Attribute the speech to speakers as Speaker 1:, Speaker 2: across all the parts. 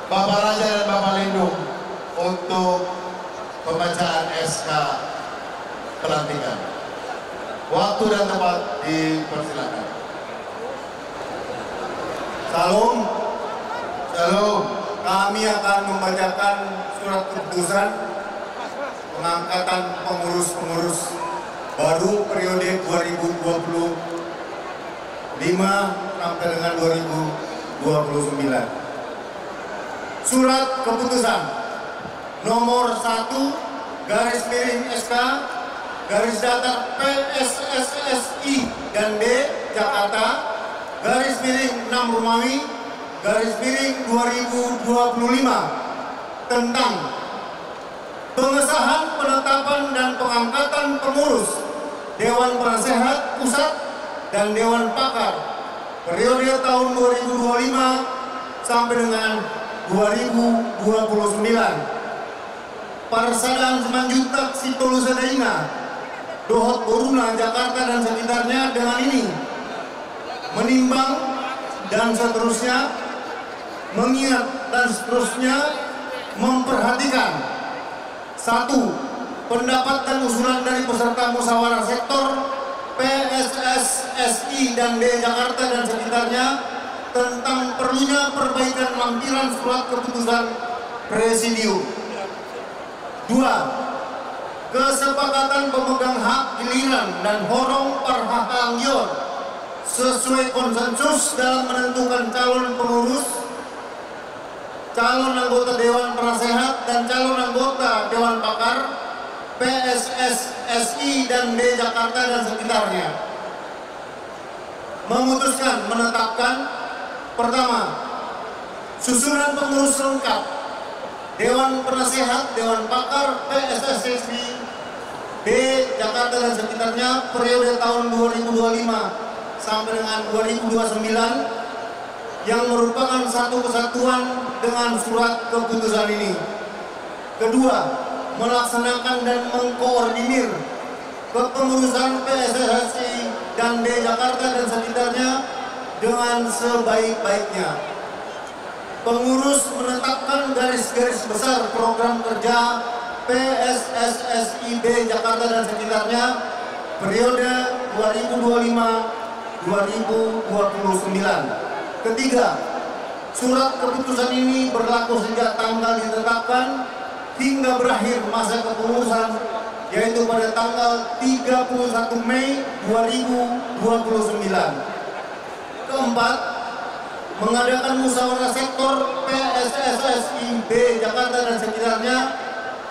Speaker 1: Bapak Raja dan Bapak Lindung untuk pembacaan SK pelantikan. Waktu dan tempat dipersilakan.
Speaker 2: Salam. Salam. Kami akan membacakan surat keputusan pengangkatan pengurus-pengurus baru periode 2025 sampai dengan 2029. Surat keputusan nomor 1 garis miring SK garis datar PSSSI dan D Jakarta garis miring 6 Romawi garis miring 2025 tentang pengesahan penetapan dan pengangkatan pengurus Dewan Penasehat Pusat dan Dewan Pakar periode tahun 2025 sampai dengan 2029. Parsadaan Simanjuntak Sitolusa Daina, Dohot Boruna, Jakarta dan sekitarnya dengan ini menimbang dan seterusnya, mengingat dan seterusnya, memperhatikan satu, pendapat dan usulan dari peserta musyawarah sektor PSSSI dan D Jakarta dan sekitarnya tentang perlunya perbaikan lampiran surat keputusan Presidium. 2. Kesepakatan pemegang hak giliran dan horong parhakangyon sesuai konsensus dalam menentukan calon pengurus, calon anggota Dewan Penasehat dan calon anggota Dewan Pakar PSSSI dan D Jakarta dan sekitarnya. Memutuskan menetapkan pertama, susunan pengurus lengkap Dewan Penasehat, Dewan Pakar, PSSSI, D Jakarta dan sekitarnya periode tahun 2025 sampai dengan 2029 yang merupakan satu kesatuan dengan surat keputusan ini. Kedua, melaksanakan dan mengkoordinir kepengurusan PSSSI dan D Jakarta dan sekitarnya dengan sebaik-baiknya. Pengurus menetapkan garis-garis besar program kerja PSSSI D Jakarta dan sekitarnya periode 2025-2029. Ketiga, surat keputusan ini berlaku sejak tanggal ditetapkan hingga berakhir masa kepengurusan, yaitu pada tanggal 31 Mei 2029. Keempat, mengadakan musyawarah sektor PSSSI B Jakarta dan sekitarnya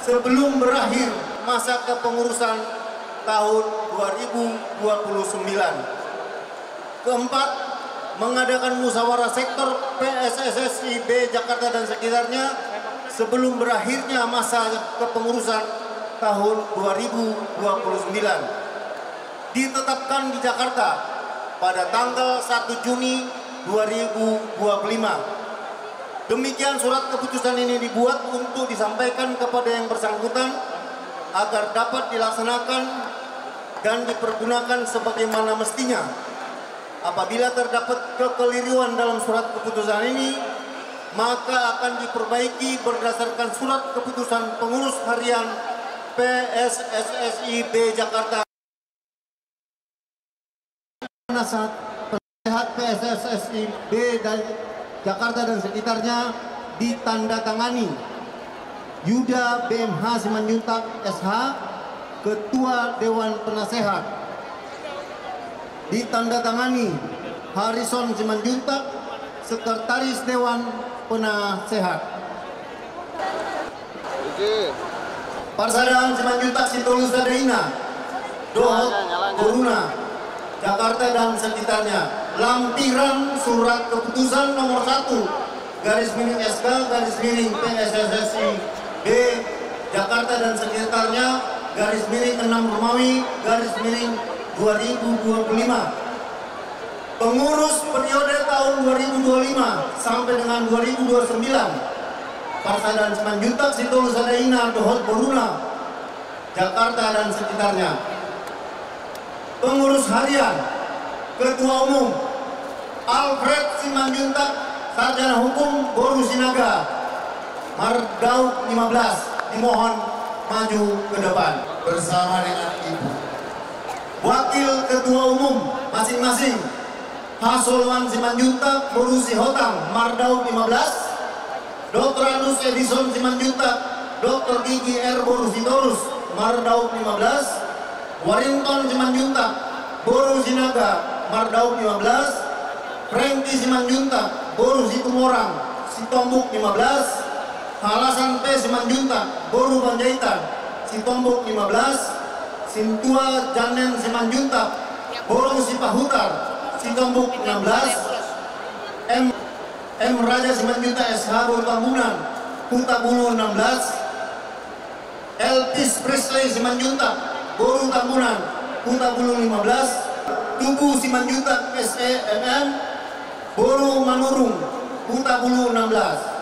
Speaker 2: sebelum berakhir masa kepengurusan tahun 2029. Keempat, mengadakan musyawarah sektor PSSSI B Jakarta dan sekitarnya sebelum berakhirnya masa kepengurusan tahun 2029. Ditetapkan di Jakarta pada tanggal 1 Juni 2025. Demikian surat keputusan ini dibuat untuk disampaikan kepada yang bersangkutan agar dapat dilaksanakan dan dipergunakan sebagaimana mestinya. Apabila terdapat kekeliruan dalam surat keputusan ini, maka akan diperbaiki berdasarkan surat keputusan pengurus harian PSSSI B Jakarta. PSSSI B Jakarta dan sekitarnya ditandatangani Yuda BMH Simanjuntak SH, Ketua Dewan Penasehat. Ditandatangani Harrison Simanjuntak, Sekretaris Dewan Penasehat. Parsadaan Simanjuntak Sitolusa Daina, Dohot Boruna, Jakarta dan sekitarnya. Lampiran surat keputusan nomor 1 garis miring SK garis miring PSSSI D Jakarta dan sekitarnya garis miring 6 Romawi garis miring 2025. Pengurus periode tahun 2025 sampai dengan 2029 Parsadaan Simanjuntak Sitolusa Daina, Dohot Boruna, Jakarta dan sekitarnya. Pengurus harian Ketua Umum Alfred Simanjuntak, Sarjana Hukum Boru Sinaga, Mardaud 15 dimohon maju ke depan.
Speaker 1: Bersama dengan Ibu.
Speaker 2: Wakil Ketua Umum masing-masing Hasolwan Simanjuntak Boru Sihotang Mardaud 15, Dr. Andus Edison Simanjuntak, Dr. Gigi R. Boru Sitorus Mardaud 15, Warington Simanjuntak Boru Sinaga Mardaud 15, Franky Simanjuntak Boru Situmorang Sitombuk 15, Halasan P. Simanjuntak Boru Panjaitan Sitombuk 15, Sintua Janen Simanjuntak Boru Sipahutar Sitombuk 16, M. Raja Simanjuntak SH Boru Tambunan Kuta Bulu 16, Elvis Presley Simanjuntak Boru Tambunan Kuta Bulu 15, Tugu Simanjuntak SEMM Boru Manurung Kuta Bulu 16.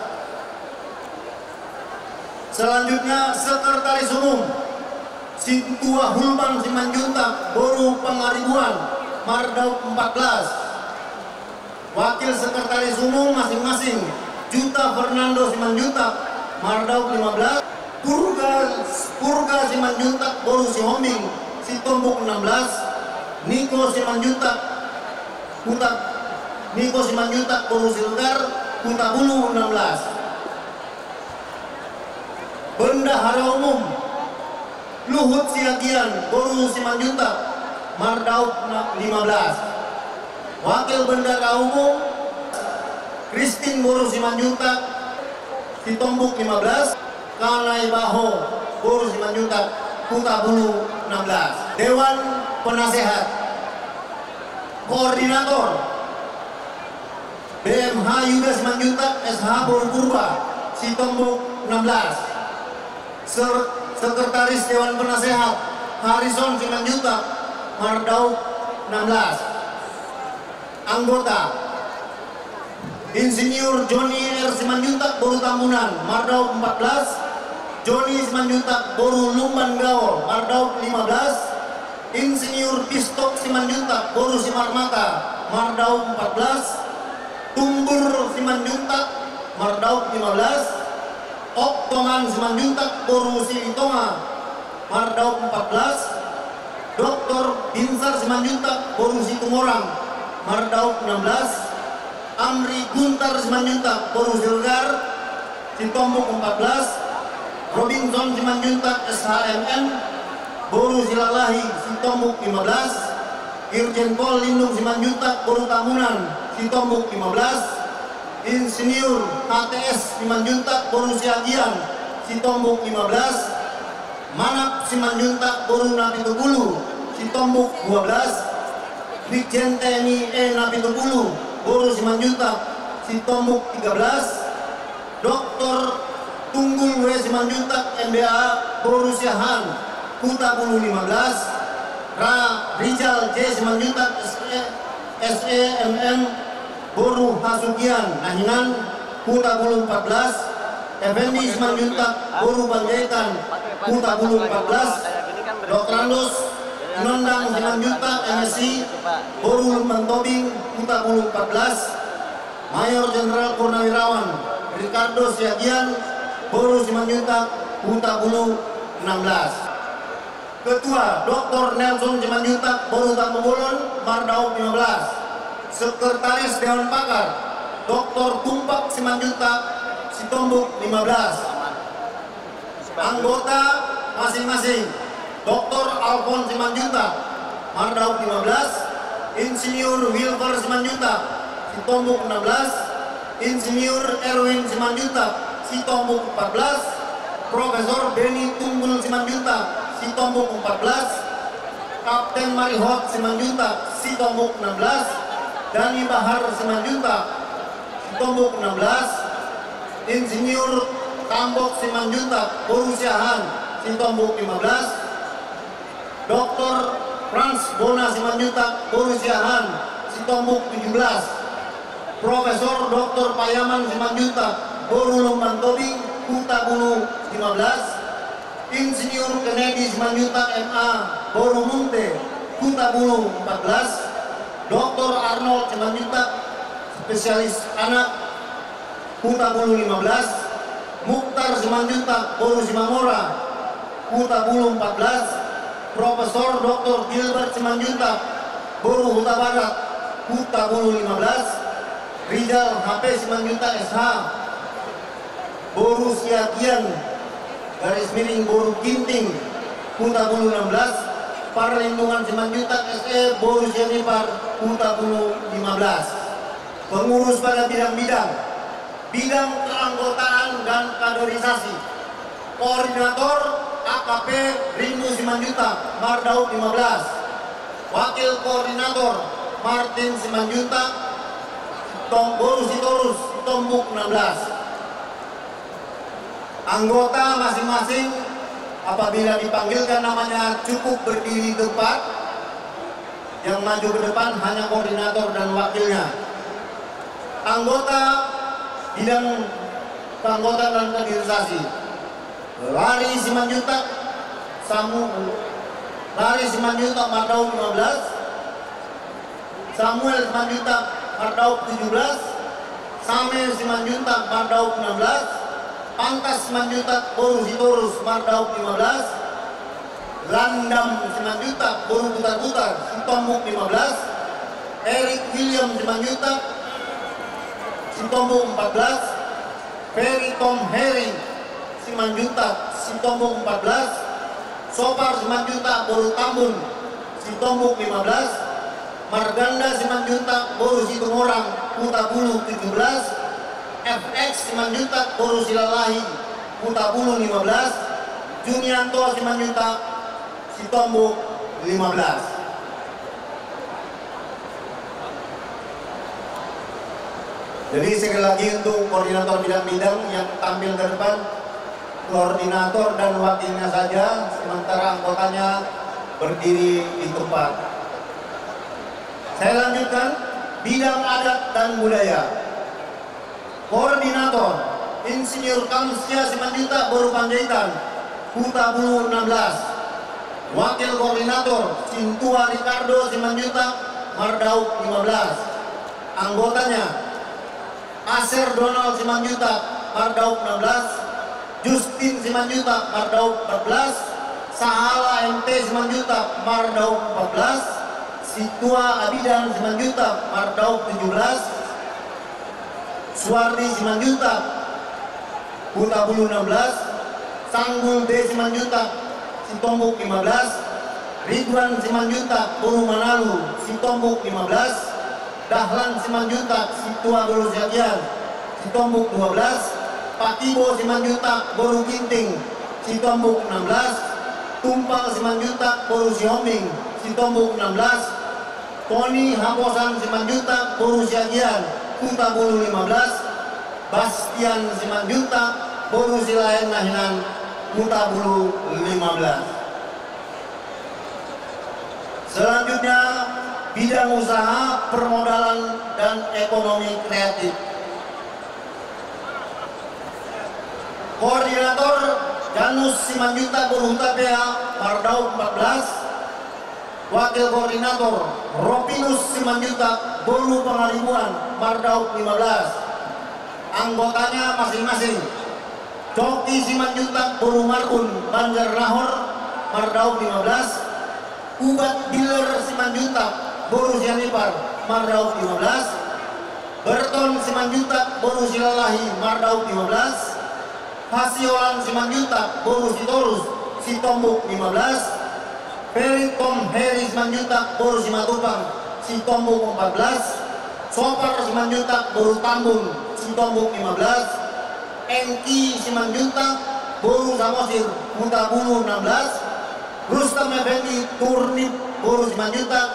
Speaker 2: Selanjutnya Sekretaris Umum Sintua Hulman Simanjuntak Boru Pangaribuan Mardaud 14, Wakil Sekretaris Umum masing-masing Juta Fernando Simanjuntak Mardaud 15, Purga Simanjuntak Boru Sihombing Sitombuk 16, Niko Simanjuntak Boru Silgar Kuta Bulu 16. Bendahara Umum Luhut Siagian Boru Simanjuntak Mardaud 15, Wakil Bendahara Umum Christine Boru Simanjuntak Sitombuk 15, Kanai Baho Boru Simanjuntak Kuta Bulu 16. Dewan Penasehat Koordinator BMH Yuda Simanjuntak SH Boru Purba Sitombuk 16. Sekretaris Dewan Penasehat Harrison Simanjuntak Mardaud 16. Anggota Insinyur Joni R. Simanjuntak Boru Tambunan Mardaud 14, Joni Simanjuntak Boru Lumban Gaul Mardaud 15, Insinyur Pistok Simanjuntak Boru Simarmata Mardaud 14, Tumbur Simanjuntak Mardaud 15, Oktoman Simanjuntak Boru Silitonga Mardaud 14, Dr. Binsar Simanjuntak Boru Situmorang Mardaud 16, Amri Guntar Simanjuntak Boru Silgar Sitombuk 14, Robinson Simanjuntak SHMN Boru Silalahi Sitombuk 15, Irjen Pol Lindung Simanjuntak Boru Tamunan Sitombuk 15, Insinyur HTS Simanjuntak Boru Siagian Sitombuk 15, Manap Simanjuntak Boru Napitubulu Sitombuk 12, Brigjen TNI E Napitubulu Boru Simanjuntak Sitombuk 13, Dr. Tunggul W Simanjuntak MBA Boru Siahan Kuta Bulu 15, Rizal J Simanjuntak SEMM Boru Hasugian Nahinan Kuta Bulu 14, Effendi Simanjuntak Boru Panjaitan Kuta Bulu 14, Dr. Andus Nondang Simanjuntak MSI Boru Lumban Tobing Kuta Bulu 14, Mayor Jenderal Purnawirawan Ricardo Siagian Boru Simanjuntak Kuta Bulu 16. Ketua Dr. Nelson Simanjuntak Boru Tambobolon Mardaud 15. Sekretaris Dewan Pakar Dr. Tumpak Simanjuntak Sitombuk 15. Anggota masing-masing Dr. Alfon Simanjuntak Mardaud 15, Insinyur Wilfer Simanjuntak Sitombuk 16, Insinyur Erwin Simanjuntak Sitombuk 14, Profesor Beni Tunggul Simanjuntak Sitombuk 14, Kapten Marihot Simanjuntak Sitombuk 16, Dani Bahar Simanjuntak Sitombuk 16, Insinyur Tambok Simanjuntak Boru Siahan Sitombuk 15, Dr. Frans Bona Simanjuntak Boru Siahan Sitombuk 17, Profesor Dr. Payaman Simanjuntak Boru Lumban Tobing Kuta Bulu 15, Insinyur Kennedy Simanjuntak MA Boru Munte Kuta Bulu 14, Dr. Arnold Simanjuntak Spesialis Anak Kuta Bulu 15, Mukhtar Simanjuntak Boru Simamora, Huta Bulu 14. Profesor Dr. Gilbert Simanjuntak Boru Huta Barat, Huta Bulu 15. Rizal HP Simanjuntak SH Boru Siagian garis miring Boru Ginting, Huta Bulu 16. Perlindungan Simanjuntak SE Boru Sianipar, Huta Bulu 15. Pengurus pada bidang-bidang keanggotaan dan kaderisasi. Koordinator AKP Rindu Simanjuntak Mardaud 15. Wakil Koordinator Martin Simanjuntak Boru Sitorus Tombuk 16. Anggota masing-masing apabila dipanggilkan namanya cukup berdiri tepat. Yang maju ke depan hanya koordinator dan wakilnya. Anggota bidang keanggotaan dan kaderisasi. Lari Simanjuntak Mardaud 15. Samuel Simanjuntak Mardaud 17. Samuel Simanjuntak Mardaud 16. Pangkas Simanjuntak Boru Sitorus Mardaud 15. Landam Simanjuntak Boru Putar-Putar Sitombuk 15. Eric William Simanjuntak Sitombuk 14. Ferry Tom Harry Simanjuntak Sitombuk 14. Sopar Simanjuntak Boru Tambun Sitombuk 15. Marganda Simanjuntak Boru Situmorang Huta Bulu 17. FX Simanjuntak Boru Silalahi Huta Bulu 15. Junianto Simanjuntak Sitombuk 15. Jadi sekali lagi untuk koordinator bidang-bidang yang tampil ke depan, koordinator dan wakilnya saja, sementara anggotanya berdiri di tempat. Saya lanjutkan, bidang adat dan budaya. Koordinator Insinyur Kamsya Simanjuntak Boru Panjaitan Huta Bulu 16. Wakil Koordinator Cintua Ricardo Simanjuntak Mardaud 15. Anggotanya Aser Donald Simanjuntak Mardaud 16. Justin Simanjuntak Mardaud 14. Sahala MT Simanjuntak Mardaud 14. Situa Abidan Simanjuntak Mardaud 17. Suwardi Simanjuntak Huta Bulu 16. Sanggul D Simanjuntak Sitombuk 15. Ridwan Simanjuntak Boru Manalu Sitombuk 15. Dahlan Simanjuntak Situa Boru Siagian Sitombuk 12. Pakibo Simanjuntak Boru Ginting Sitombuk 16. Tumpal Simanjuntak Boru Sihombing Sitombuk 16. Tony Haposan Simanjuntak Boru Siagian Huta Bulu 15. Bastian Simanjuntak Boru Silayan Nahinan Huta Bulu 15. Selanjutnya bidang usaha, permodalan dan ekonomi kreatif. Koordinator Janus Simanjuntak Boru Huta PA Mardaud 14. Wakil Koordinator Ropinus Simanjuntak Boru Pengaribuan Mardaud 15. Anggotanya masing-masing Coki Simanjuntak Boru Marun Banjar Lahor Mardaud 15. Ubat Biler Simanjuntak Boru Sianipar Mardaud 15. Berton Simanjuntak Boru Silalahi Mardaud 15. Hasiolan Simanjuntak Boru Sitorus Sitombuk 15. Ferry Tom Harry Simanjuntak Boru Simatupang Sitombuk 14. Sopar Simanjuntak Boru Tambun Sitombuk 15. Enki Simanjuntak Boru Samosir Huta Bulu 16. Rustam Effendi Turnip Boru Simanjuntak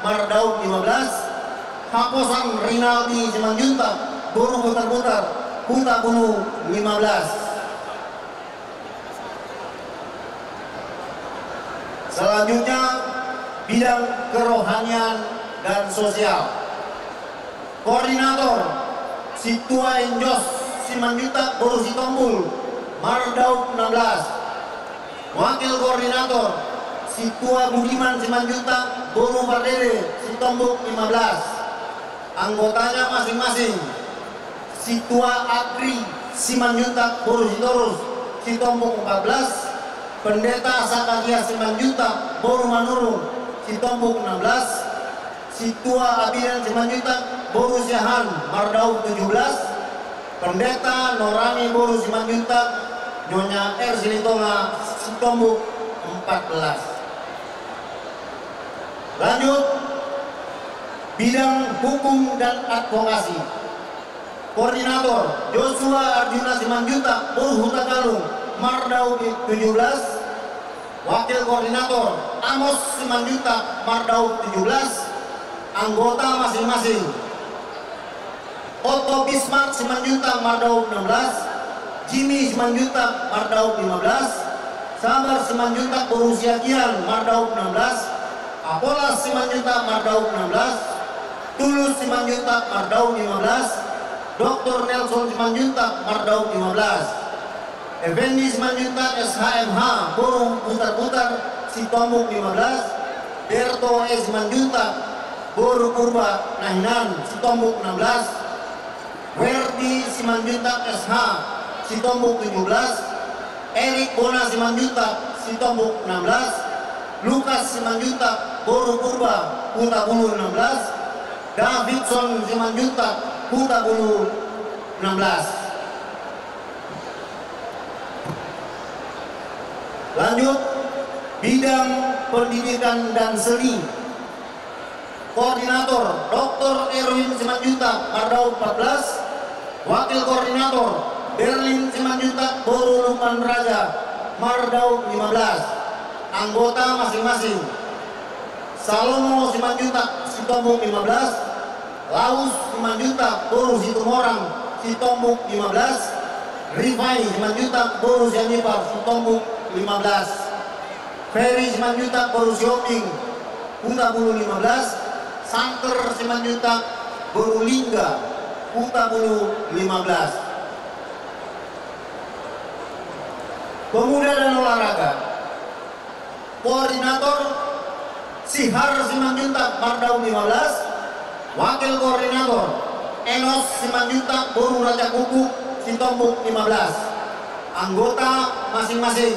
Speaker 2: Mardaud 15. Haposan Rinaldi Simanjuntak Boru Putar-Putar Huta Bulu 15. Selanjutnya bidang kerohanian dan sosial. Koordinator Situa Enjos Simanjuntak Boru Sitombul Mardaud 16. Wakil Koordinator Situa Budiman Simanjuntak Boru Pardede Sitombuk 15. Anggotanya masing-masing Situa Agri Simanjuntak Boru Sitorus Sitombuk 14, Pendeta Sakaria Simanjuntak Boru Manurung Sitombuk 16, Situa Abidan Simanjuntak Boru Siahan Mardauk 17, Pendeta Norani Boru Simanjuntak Nyonya R Silitonga Sitombuk 14. Lanjut, bidang hukum dan advokasi. Koordinator Joshua Arjuna Simanjuntak Boru Huta Galung Mardauk 17, Wakil Koordinator Amos Simanjuntak Mardauk 17, anggota masing-masing. Otto Bismarck Simanjuntak Mardauk 16, Jimmy Simanjuntak Mardauk 15, Sabar Simanjuntak Boru Siagian Mardauk 16, Apolas Simanjuntak Mardauk 16, Tulus Simanjuntak Mardauk 15, Dr. Nelson Simanjuntak Mardauk 15, Effendi Simanjuntak SHMH Boru Putar-Putar Sitombuk 15, Berto S. Simanjuntak Boru Purba Nahinan Sitombuk 16, Werdi Simanjuntak SH Sitombuk 17, Erik Bona Simanjuntak Sitombuk 16, Lukas Simanjuntak Boru Purba Huta Bulu 16, Davidson Simanjuntak Huta Bulu 16. Lanjut, bidang pendidikan dan seni. Koordinator Dr. Erwin Simanjuntak Mardauk 14, Wakil Koordinator Berlin Simanjuntak Boru Lukman Raja Mardauk 15, anggota masing-masing. Salomo Simanjuntak Sitombuk 15, Laus Simanjuntak Boru Situmorang Sitombuk 15, Rifai Simanjuntak Boru Sianipar Sitombuk 15, Ferry Simanjuntak Boru Sioping Huta Bulu 15, Santer Simanjuntak Boru Lingga Huta Bulu 15. Pemuda dan olahraga. Koordinator Sihar Simanjuntak Mardauk 15, Wakil Koordinator Enos Simanjuntak Boru Raja Kuku Sitombuk 15, anggota masing-masing.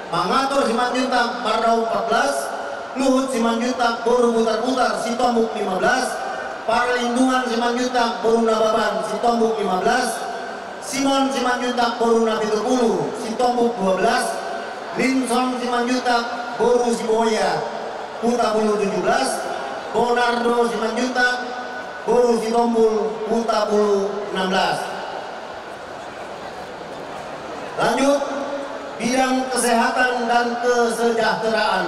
Speaker 2: Mangatur Simanjuntak Mardauk 14, Luhut Simanjuntak Boru Putar-Putar Sitombuk 15, Parlindungan Simanjuntak Boru Nababan Sitombuk 15, Simon Simanjuntak Boru Nabiturkulu Sitombuk 12, Linson Simanjuntak Boru Siboya Huta Bulu 17, Bonardo Simanjuntak Boru Sitombul Huta Bulu 16. Lanjut, bidang kesehatan dan kesejahteraan.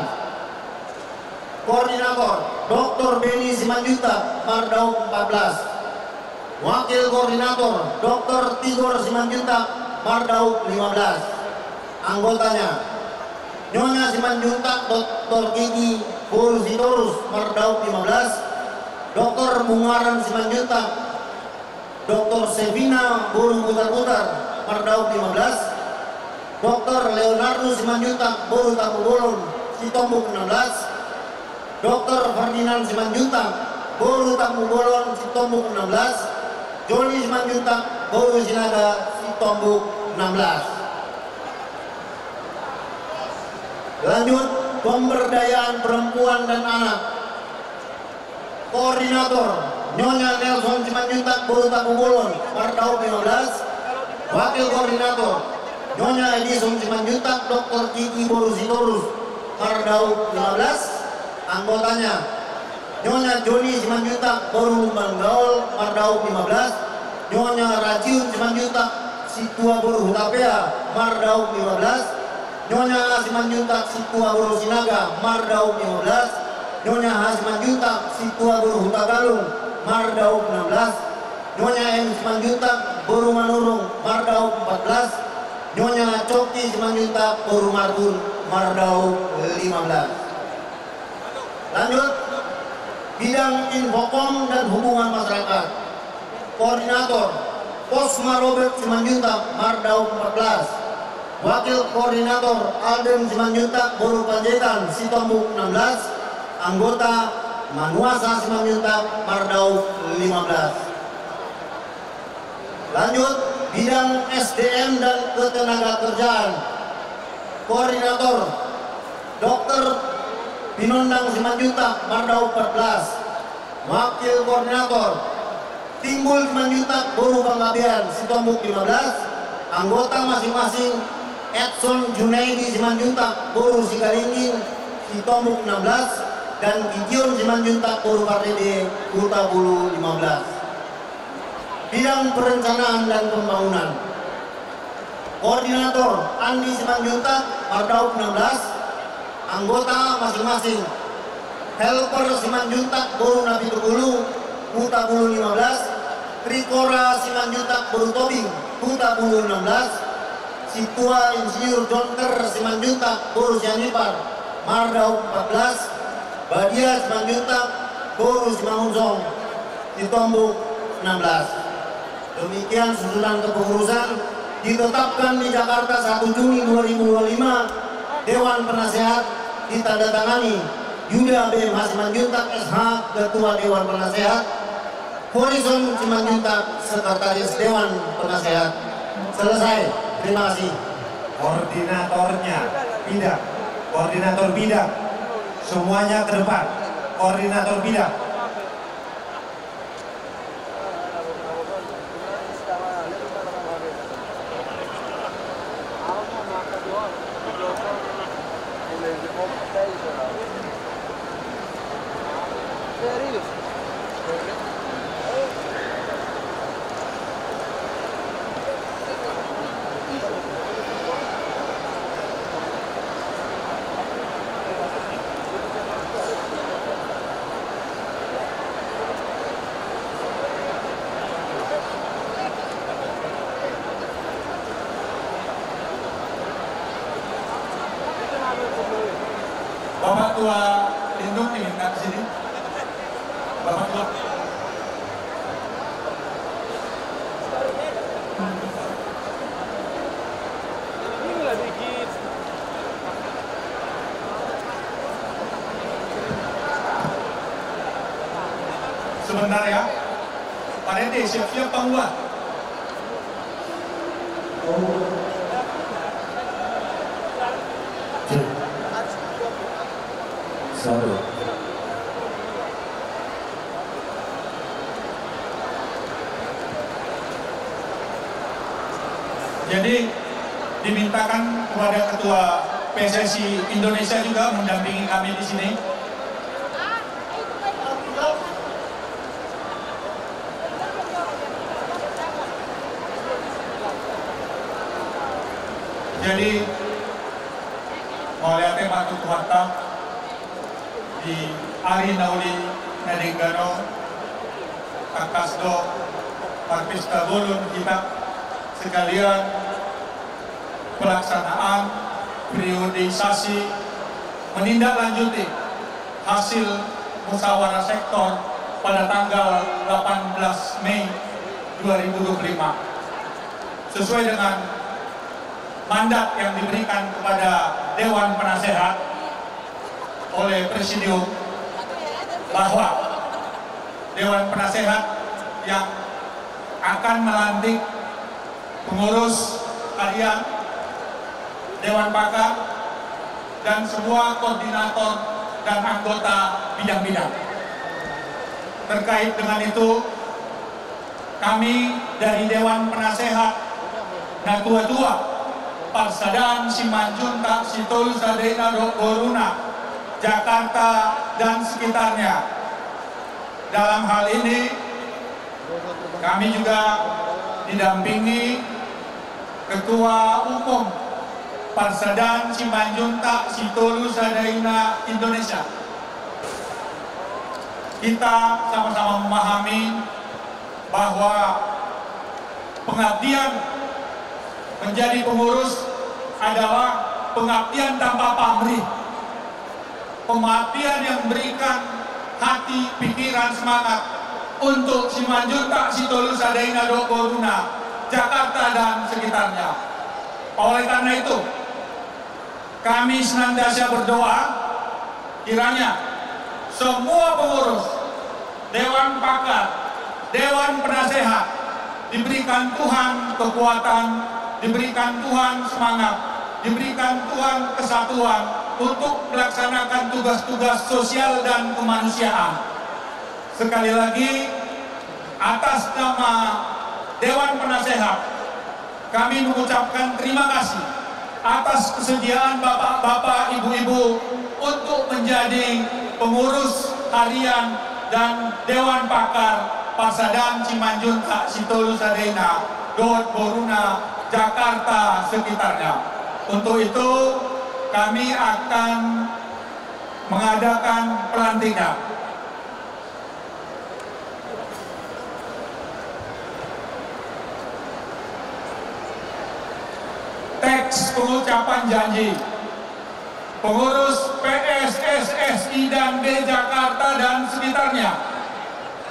Speaker 2: Koordinator Dr. Beni Simanjuntak Mardauk 14, Wakil Koordinator Dr. Tigor Simanjuntak Mardauk 15, anggotanya Nyonya Simanjuntak Dr. Gigi Boru Sitorus Mardauk 15, Dr. Bungaran Simanjuntak Dr. Sevina Boru Putar-Putar Mardauk 15, Dr. Leonardo Simanjuntak Boru Tapu Bolon Sitombuk 16, Dr. Ferdinand Simanjuntak Boru Tapu Bolon Sitombuk 16, Joni Simanjuntak Boru Sinaga Sitombuk 16. Lanjut, pemberdayaan perempuan dan anak. Koordinator Nyonya Nelson Simanjuntak Boru Tapu Bolon Mardauk 15, Wakil Koordinator Nyonya Edison Simanjuntak Dr. Kiki Boru Sitorus Mardauk 15, anggotanya Nyonya Joni Simanjuntak Boru Lumban Gaul Mardauk 15, Nyonya Rajiun Simanjuntak Situa Boru Hutapea Mardauk 15, Nyonya Simanjuntak Situa Boru Sinaga Mardauk 15, Nyonya Simanjuntak Situa Boru Huta Galung Mardauk 16, Nyonya M Simanjuntak Boru Manurung Mardauk 14, Nyonya Coki Simanjuntak Boru Marbun Mardauk 15. Lanjut, bidang infokom dan hubungan masyarakat. Koordinator Posma Robert Simanjuntak Mardauk 14, Wakil Koordinator Alden Simanjuntak Boru Panjaitan Sitombuk 16, anggota Manuasa Simanjuntak Mardauk 15. Lanjut, bidang SDM dan ketenagakerjaan. Koordinator Dr. Binondang Simanjuntak Mardau 14. Wakil Koordinator Timbul Simanjuntak Boru Bangkabian Sitombuk 15. Anggota masing-masing Edson Junaidi Simanjuntak Boru Sigalingging Sitombuk 16 dan Gideon Simanjuntak Boru Pardede Kuta Bulu 15. Bidang perencanaan dan pembangunan. Koordinator Andi Simanjuntak Mardau 16. Anggota masing-masing Helper Simanjuntak Boru Nabi Bulu Kuta Bulu 15. Trikora Simanjuntak Boru Tobing Kuta Bulu 16. Situa Insinyur Jonker Simanjuntak Boru Sianipar Mardau 14. Badia Simanjuntak Boru Simangunsong Sitombuk 16. Demikian susunan kepengurusan. Ditetapkan di Jakarta 1 Juni 2025. Dewan Penasehat ditandatangani Yuda B. Simanjuntak SH Ketua Dewan Penasehat, Horizon Simanjuntak Sekretaris Dewan Penasehat. Selesai. Terima kasih.
Speaker 3: Koordinatornya bidang, koordinator bidang, semuanya ke depan. Koordinator bidang.
Speaker 4: Bapak Tua Lindung diminta ke sini. Bapak Tua. Sebentar ya. Pak Rede siap-siap Pak Buat. Jadi dimintakan kepada Ketua PSSI Indonesia juga mendampingi kami di sini. Jadi Mauliate Matu Tuharta di Ari Nauli Nadenggano Kakasdo Parpista Bolon kita sekalian pelaksanaan periodisasi menindaklanjuti hasil musyawarah sektor pada tanggal 18 Mei 2025 sesuai dengan mandat yang diberikan kepada Dewan Penasehat oleh Presidium bahwa Dewan Penasehat yang akan melantik pengurus harian, Dewan Pakar, dan semua koordinator dan anggota bidang-bidang. Terkait dengan itu, kami dari Dewan Penasehat Natua-Tua Parsadaan Simanjuntak Situl Sadena Boruna Jakarta dan sekitarnya. Dalam hal ini kami juga didampingi Ketua Umum Parsadaan Simanjuntak Situl Sadena Indonesia. Kita sama-sama memahami bahwa pengabdian menjadi pengurus adalah pengabdian tanpa pamrih. Pengabdian yang memberikan hati, pikiran, semangat untuk Simanjuntak Situl Sadena Boruna, Jakarta dan sekitarnya. Oleh karena itu, kami senantiasa berdoa kiranya semua pengurus, Dewan Pakar, Dewan Penasehat, diberikan Tuhan kekuatan, diberikan Tuhan semangat, diberikan Tuhan kesatuan untuk melaksanakan tugas-tugas sosial dan kemanusiaan. Sekali lagi, atas nama Dewan Penasehat, kami mengucapkan terima kasih atas kesediaan bapak-bapak, ibu-ibu untuk menjadi pengurus harian dan Dewan Pakar Pasadang, Cimanjuntak, Sitolu, Sadena, Dot, Boruna, Jakarta, sekitarnya. Untuk itu kami akan mengadakan pelantikan. Teks pengucapan janji pengurus PSSSI dan B Jakarta dan sekitarnya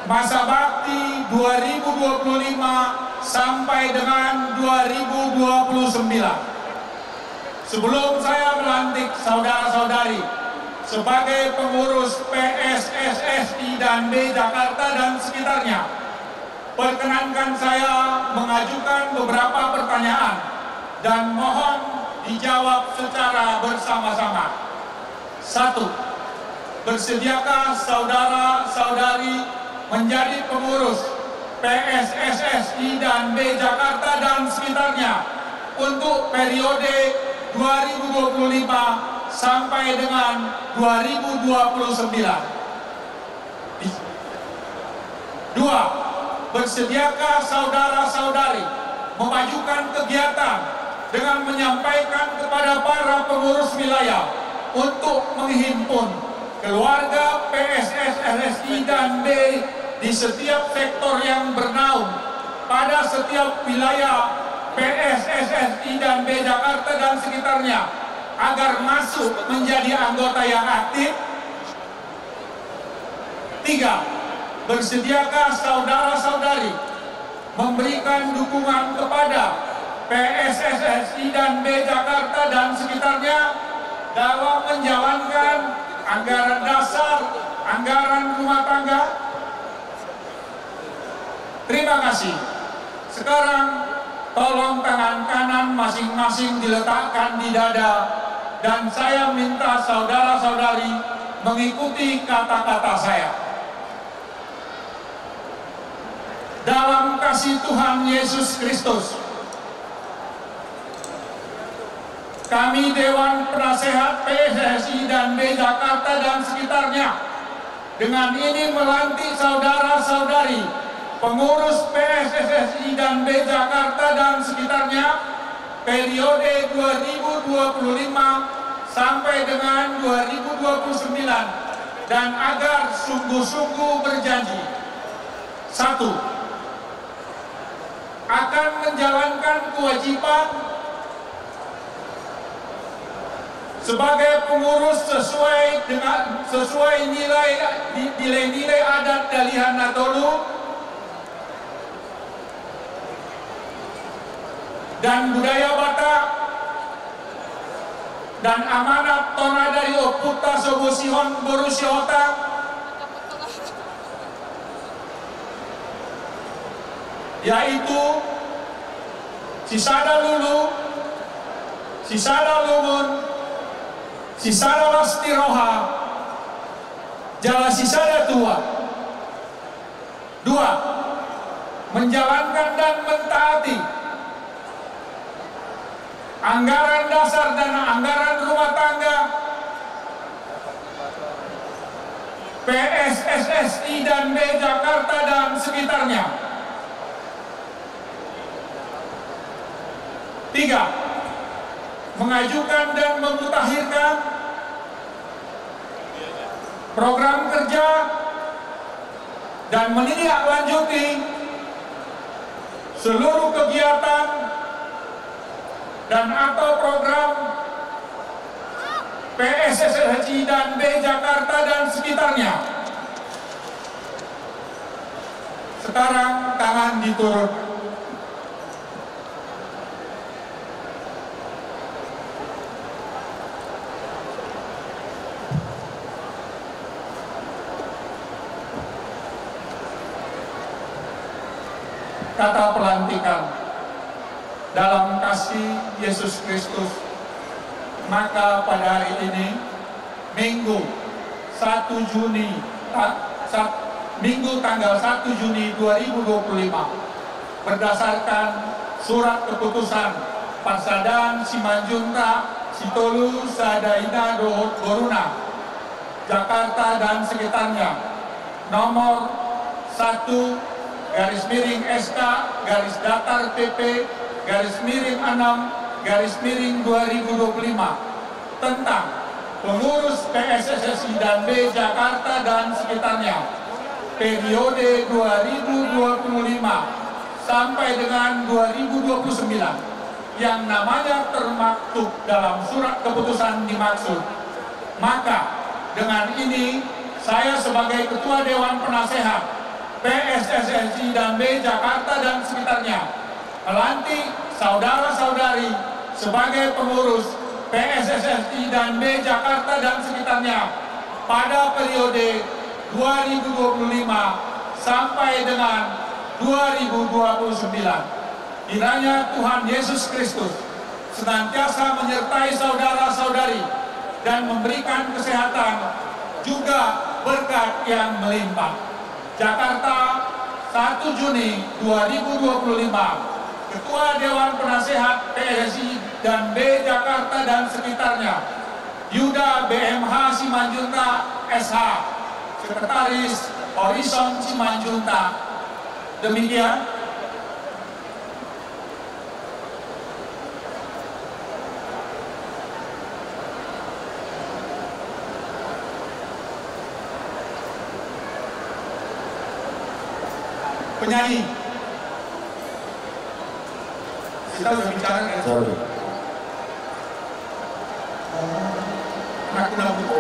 Speaker 4: masa bakti 2025 sampai dengan 2029. Sebelum saya melantik saudara-saudari sebagai pengurus PSSSI dan B Jakarta dan sekitarnya, perkenankan saya mengajukan beberapa pertanyaan dan mohon dijawab secara bersama-sama. 1. Bersediakah saudara-saudari menjadi pengurus PSSSI dan B Jakarta dan sekitarnya untuk periode 2025 sampai dengan 2029? 2. Bersediakah saudara-saudari memajukan kegiatan dengan menyampaikan kepada para pengurus wilayah untuk menghimpun keluarga PSSSI dan B di setiap sektor yang bernaung pada setiap wilayah PSSSI dan B Jakarta dan sekitarnya agar masuk menjadi anggota yang aktif? 3. Bersediakah saudara-saudari memberikan dukungan kepada PSSSI dan B Jakarta dan sekitarnya dalam menjalankan anggaran dasar, anggaran rumah tangga? Terima kasih. Sekarang tolong tangan kanan masing-masing diletakkan di dada dan saya minta saudara-saudari mengikuti kata-kata saya. Dalam kasih Tuhan Yesus Kristus, kami Dewan Penasehat PSSI dan B Jakarta dan sekitarnya dengan ini melantik saudara-saudari pengurus PSSI dan B Jakarta dan sekitarnya periode 2025 sampai dengan 2029 dan agar sungguh-sungguh berjanji. 1. Akan menjalankan kewajiban sebagai pengurus sesuai nilai-nilai adat Dalihan Natolu dan budaya Batak dan amanat Tona dari Oputa Sobosihon Borusiota, yaitu Sisada Lulu, Sisada Lumun, Sisada Lastiroha, Jala Sisada Tua. 2. Menjalankan dan mentaati anggaran dasar dan anggaran rumah tangga PSSSI dan B Jakarta dan sekitarnya. 3. Mengajukan dan memutakhirkan program kerja dan menindaklanjuti seluruh kegiatan dan atau program PSSSI dan B Jakarta dan sekitarnya. Sekarang tangan diturut. kata pelantikan dalam kasih Yesus Kristus. Maka pada hari ini, Minggu 1 Juni, Minggu tanggal 1 Juni 2025, berdasarkan surat keputusan Parsadan Simanjunta Sitolu Sadaina Boruna, Jakarta dan sekitarnya, nomor 1/SK/datar PP/6/2025 tentang pengurus PSSSI dan B Jakarta dan sekitarnya periode 2025 sampai dengan 2029 yang namanya termaktub dalam surat keputusan dimaksud. Maka dengan ini saya sebagai Ketua Dewan Penasehat PSSSI dan B Jakarta dan sekitarnya melantik saudara-saudari sebagai pengurus PSSSI dan B Jakarta dan sekitarnya pada periode 2025 sampai dengan 2029. Kiranya Tuhan Yesus Kristus senantiasa menyertai saudara-saudari dan memberikan kesehatan juga berkat yang melimpah. Jakarta, 1 Juni 2025. Ketua Dewan Penasehat PSSI dan B Jakarta dan sekitarnya, Yuda BMH Simanjunta SH, Sekretaris Horizon Simanjunta. Demikian. Penyanyi. Kita sudah bicara kan?
Speaker 1: Sorry.
Speaker 4: Nakuna-kuna.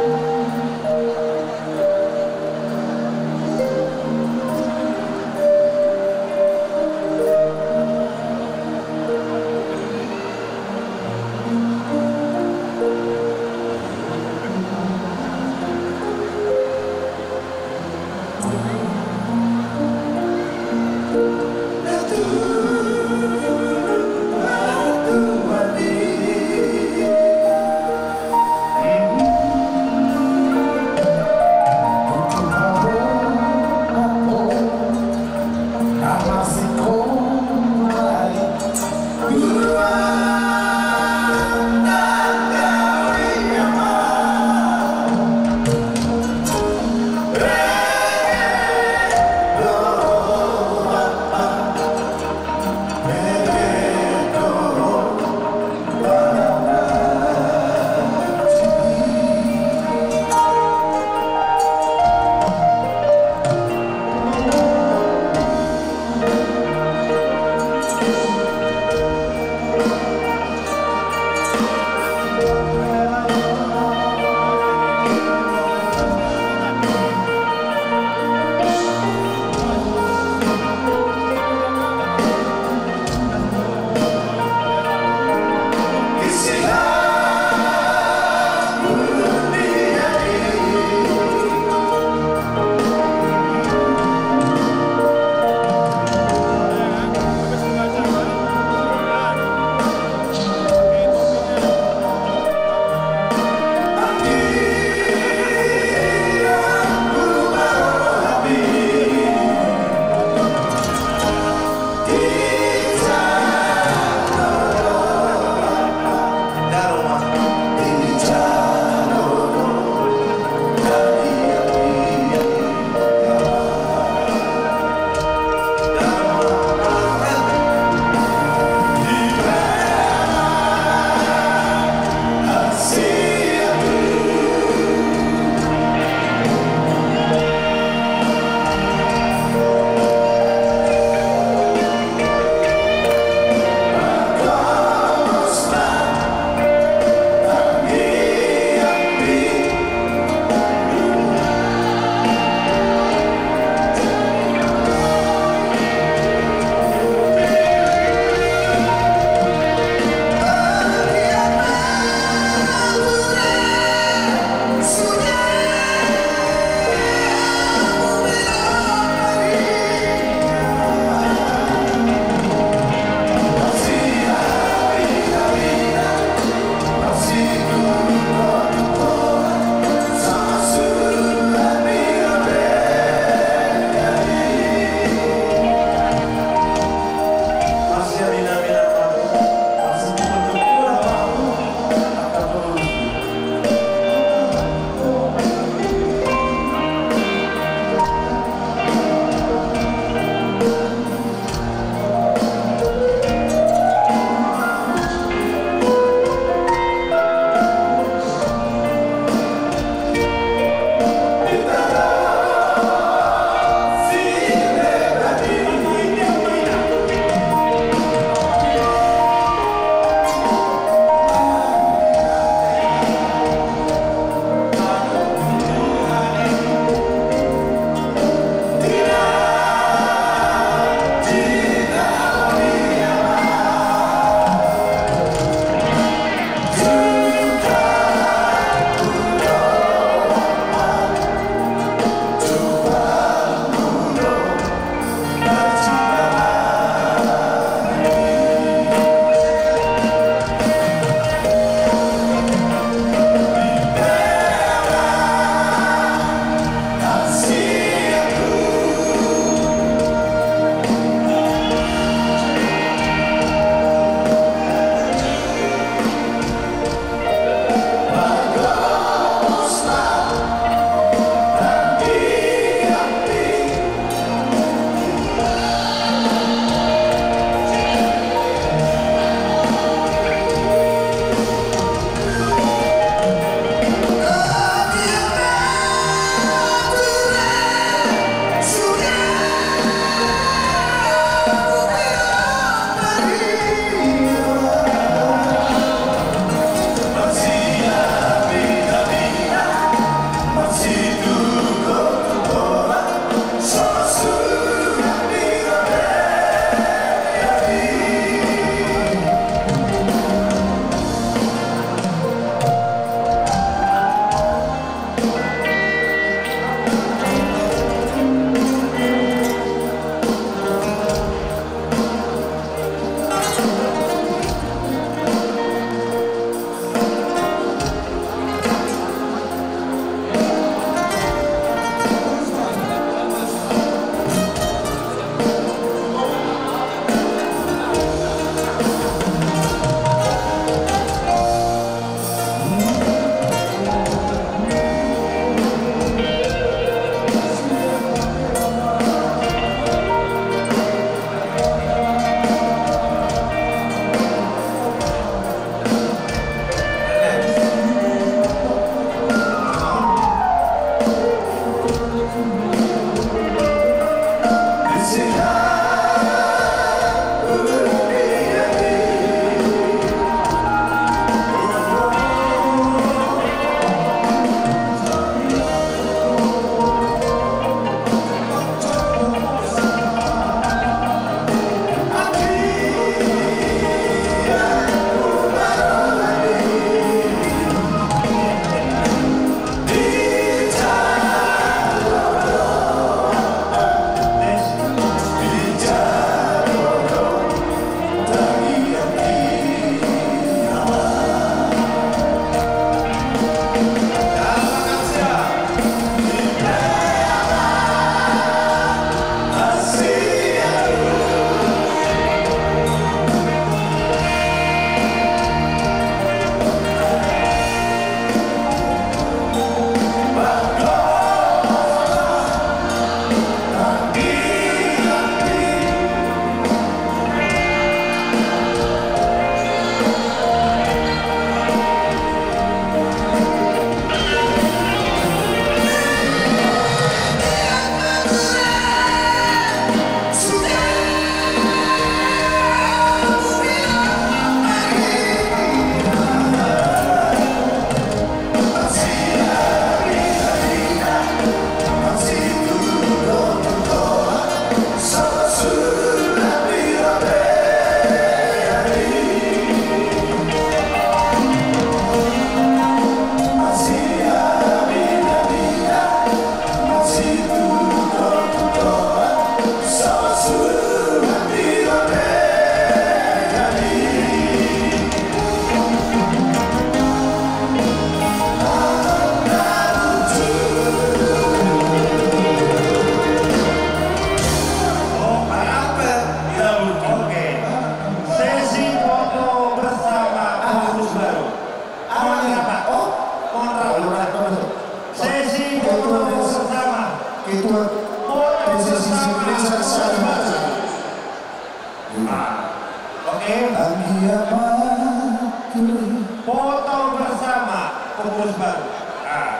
Speaker 3: Foto bersama pengurus baru. Nah,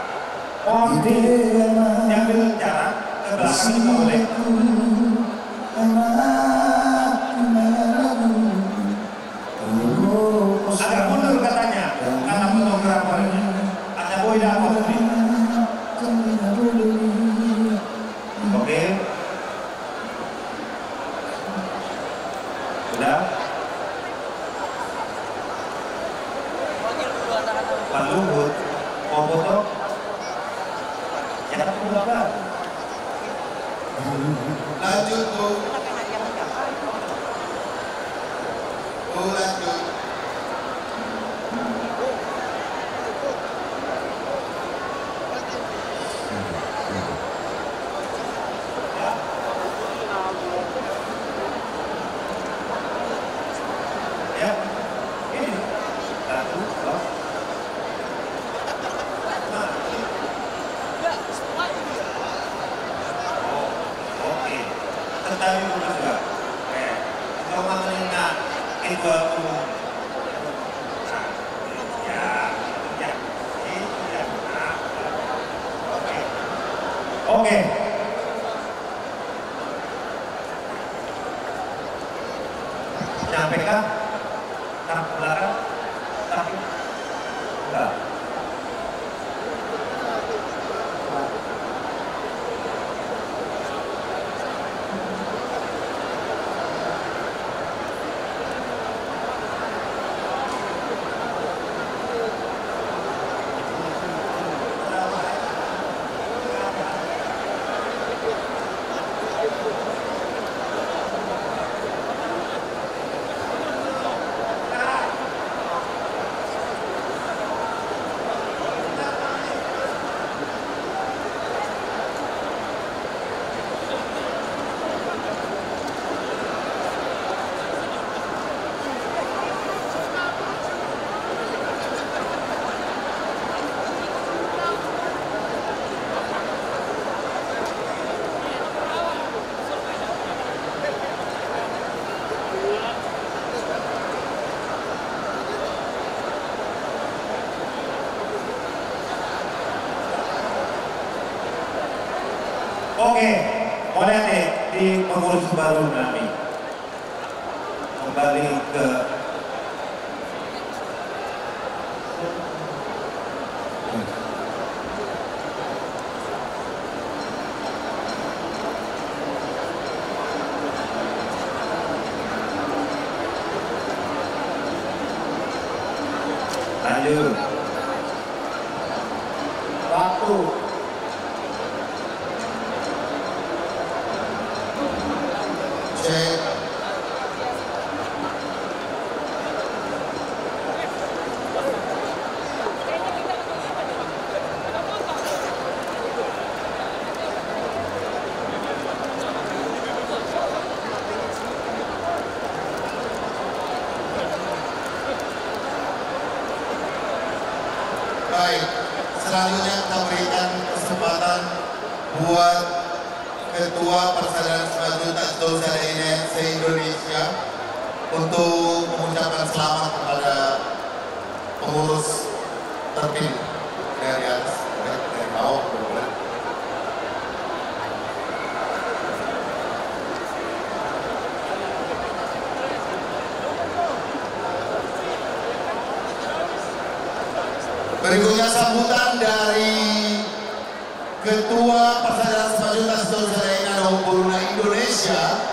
Speaker 3: mohon diambil jarak ke belakang itu boleh. Agak mundur katanya, kata fotografernya. Ada boy dapat nih. Oke. Sudah. Pak Luhut, mau foto? Jangan foto.
Speaker 1: Lanjut, Bu. Bu, lanjut.
Speaker 3: Ya, ini 1, 2. Oke, tetapi dulu juga. Kalau mengenai itu aku. Oke. Nyampe kah? Tang belakang? Tang. Enggak. Oke, boleh nih di pengurus baru kami kembali ke lanjut.
Speaker 2: Waktu.
Speaker 1: Cek. Baik, selanjutnya kita berikan kesempatan buat Ketua Persaudaraan Sejuta Saudara se-Indonesia untuk mengucapkan selamat kepada pengurus terpilih dari atas, dari bawah. Berikutnya sambutan dari Ketua Persaudaraan Sejuta Saudara Indonesia